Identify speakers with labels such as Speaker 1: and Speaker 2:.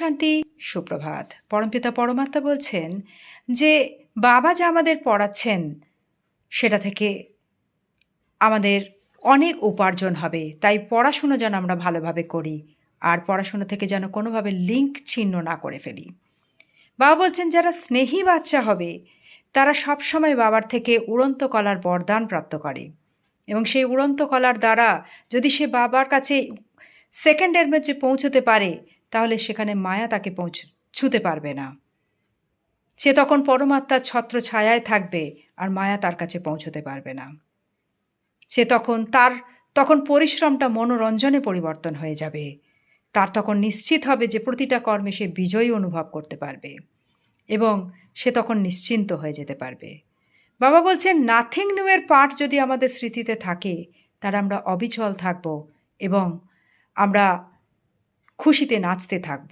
Speaker 1: শান্তি, সুপ্রভাত। পরমপিতা পরমাত্মা বলছেন যে বাবা যা আমাদের পড়াচ্ছেন সেটা থেকে আমাদের অনেক উপার্জন হবে। তাই পড়াশুনো যেন আমরা ভালোভাবে করি, আর পড়াশুনো থেকে যেন কোনোভাবে লিঙ্ক ছিন্ন না করে ফেলি। বাবা বলছেন যারা স্নেহী বাচ্চা হবে তারা সবসময় বাবার থেকে উড়ন্ত কলার বরদান প্রাপ্ত করে, এবং সেই উড়ন্ত কলার দ্বারা যদি সে বাবার কাছে সেকেন্ডের মধ্যে পৌঁছতে পারে, তাহলে সেখানে মায়া তাকে ছুঁতে পারবে না। সে তখন পরমাত্মার ছত্র ছায়ায় থাকবে, আর মায়া তার কাছে পৌঁছতে পারবে না। সে তখন পরিশ্রমটা মনোরঞ্জনে পরিবর্তন হয়ে যাবে। তার তখন নিশ্চিত হবে যে প্রতিটা কর্মে সে বিজয়ী অনুভব করতে পারবে, এবং সে তখন নিশ্চিন্ত হয়ে যেতে পারবে। বাবা বলছেন নাথিং নিউয়ের পাঠ যদি আমাদের স্মৃতিতে থাকে, তারা আমরা অবিচল থাকব এবং আমরা খুশিতে নাচতে থাকব।